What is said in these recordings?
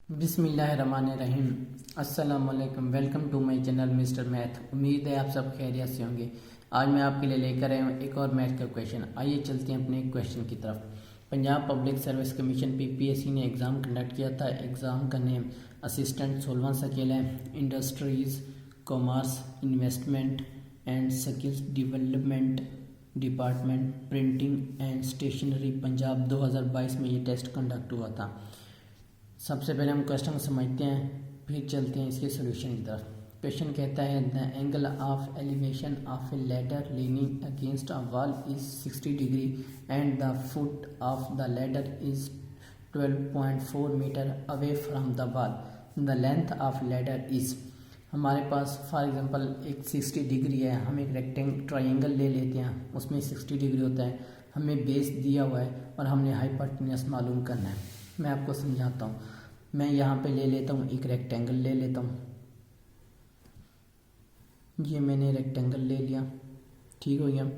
बिस्मिल्लाहिर्रहमानिर्रहीम। अस्सलाम वालेकुम। Welcome to my channel mister math. उम्मीद है आप सब खैरियत से होंगे। आज मैं आपके लिए लेकर आया हूँ एक और मैथ का क्वेश्चन। आइए चलते हैं अपने क्वेश्चन की तरफ। Punjab public service commission PPSC ने एग्ज़ाम कंडक्ट किया था। एग्ज़ाम का नेम असिस्टेंट 16वां स्केल है। Industries, commerce, investment and skills development department, printing and stationery, Punjab 2022 में ये टेस्ट कंडक्ट हुआ था। सबसे पहले हम क्वेश्चन को समझते हैं, फिर चलते हैं इसके सोल्यूशन की तरफ। क्वेश्चन कहता है the angle of elevation of a ladder leaning against a wall is 60 degree and the foot of the ladder is 12.4 metre away from the wall. The length of ladder is, हमारे पास for example एक 60 degree है। हम एक triangle ले लेते हैं, उसमें 60 डिग्री होता है। हमें बेस दिया हुआ है और हमने हाइपोटेन्यूज मालूम करना है। मैं आपको समझाता हूँ। मैं यहाँ पे ले लेता हूँ, एक रेक्टेंगल ले लेता हूँ। ये मैंने रेक्टेंगल ले लिया, ठीक हो गया।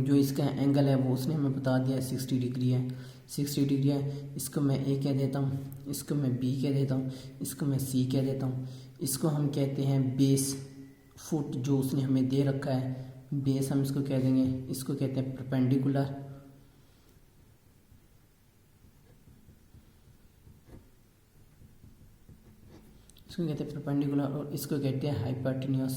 जो इसका एंगल है वो उसने हमें बता दिया 60 डिग्री है। 60 डिग्री है, इसको मैं ए कह देता हूँ, इसको मैं बी कह देता हूँ, इसको मैं सी कह देता हूँ। इसको हम कहते हैं बेस। फुट जो उसने हमें दे रखा है, बेस हम इसको कह देंगे। इसको कहते हैं परपेंडिकुलर, इसको कहते हैं परपेंडिकुलर, और इसको कहते हैं हाइपोटेन्यूज।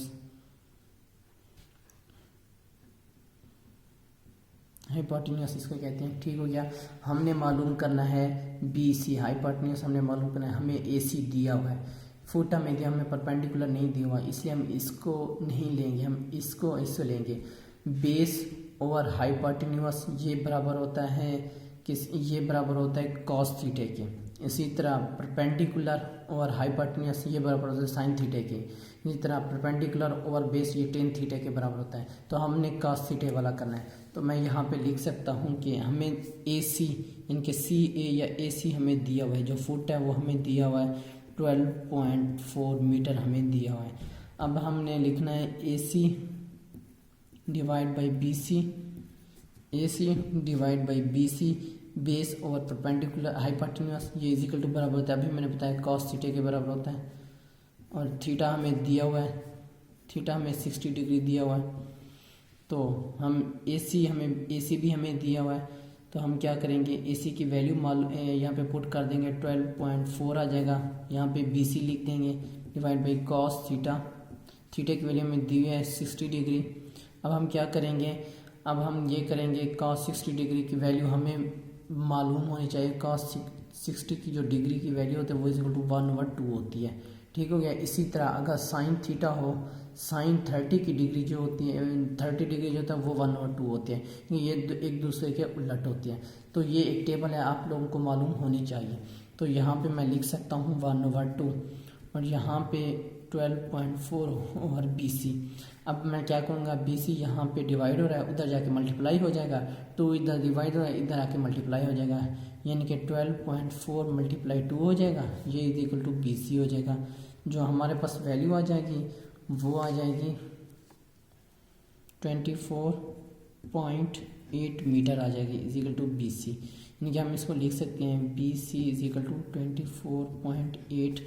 हाइपोटेन्यूज इसको कहते हैं, ठीक हो गया। हमने मालूम करना है बी सी। हाइपोटेन्यूज हमने मालूम करना है, हमें ए सी दिया हुआ है। फुट हमें दिया, हमें परपेंडिकुलर नहीं दिया हुआ, इसलिए हम इसको नहीं लेंगे, हम इसको लेंगे। बेस और हाइपोटेन्यूज ये बराबर होता है किस, ये बराबर होता है कॉस थीटा के। इसी तरह परपेंडिकुलर और हाइपोटेन्यूज ये बराबर होता है साइन थीटा के। इसी तरह परपेंडिकुलर और बेस ये टेन थीटा के बराबर होता है। तो हमने कॉस थीटा वाला करना है। तो मैं यहाँ पे लिख सकता हूँ कि हमें ए सी, इनके सी ए या ए सी हमें दिया हुआ है। जो फुट है वो हमें दिया हुआ है 12.4 मीटर हमें दिया हुआ है। अब हमने लिखना है A C divide by B C. A C divide by B C, base और परपेंडिकुलर हाइपोटेन्यूज ये इजिकल टू बराबर होता है, अभी मैंने बताया कॉस थीटा के बराबर होता है। और थीटा हमें दिया हुआ है, थीटा हमें 60 डिग्री दिया हुआ है। तो हम ए सी, हमें ए सी भी हमें दिया हुआ है। तो हम क्या करेंगे, ए सी की वैल्यू यहाँ पे पुट कर देंगे, 12.4 आ जाएगा। यहाँ पे बी सी लिख देंगे divide by cos theta. Theta की वैल्यू हमें दी हुई है 60 डिग्री। अब हम क्या करेंगे, अब हम ये करेंगे कॉस 60 डिग्री की वैल्यू हमें मालूम होनी चाहिए। कॉस 60 की जो डिग्री की वैल्यू होती है वो इक्वल टू 1/2 होती है, ठीक हो गया। इसी तरह अगर साइन थीटा हो, साइन 30 की डिग्री जो होती है, 30 डिग्री जो होता है वो 1/2 होती है। ये एक दूसरे के उलट होती है। तो ये एक टेबल है, आप लोगों को मालूम होनी चाहिए। तो यहाँ पे मैं लिख सकता हूँ 1/2 और यहाँ पे 12.4 और बी सी। अब मैं क्या करूँगा, बी सी यहाँ पे डिवाइड हो रहा है, उधर जाके मल्टीप्लाई हो जाएगा। 2 इधर डिवाइड हो रहा है, इधर आके मल्टीप्लाई हो जाएगा। यानी कि 12.4 मल्टीप्लाई 2 हो जाएगा, ये is equal to B C हो जाएगा। जो हमारे पास वैल्यू आ जाएगी वो आ जाएगी 24.8 मीटर आ जाएगी, is equal to B C. यानी कि हम इसको लिख सकते हैं B C is equal to 24.8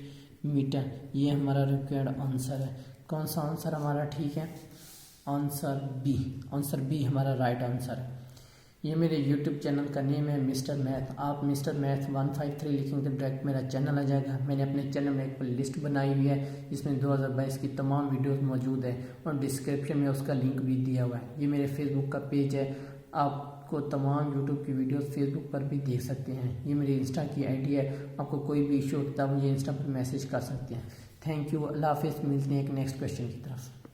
metre. ये हमारा रिक्वायर्ड आंसर है। कौन सा आंसर हमारा ठीक है, आंसर बी। आंसर बी हमारा राइट आंसर है। ये मेरे यूट्यूब चैनल का नेम है मिस्टर मैथ। आप मिस्टर मैथ 153 लिखेंगे तो डायरेक्ट मेरा चैनल आ जाएगा। मैंने अपने चैनल में एक लिस्ट बनाई हुई है जिसमें 2022 की तमाम वीडियोस मौजूद है और डिस्क्रिप्शन में उसका लिंक भी दिया हुआ है। ये मेरे फेसबुक का पेज है, आपको तमाम यूट्यूब की वीडियोस फेसबुक पर भी देख सकते हैं। ये मेरी इंस्टा की आईडी है, आपको कोई भी इशू होता है मुझे इंस्टा पर मैसेज कर सकते हैं। थैंक यू, अल्लाह हाफिज़। मिलते हैं एक नेक्स्ट क्वेश्चन की तरफ।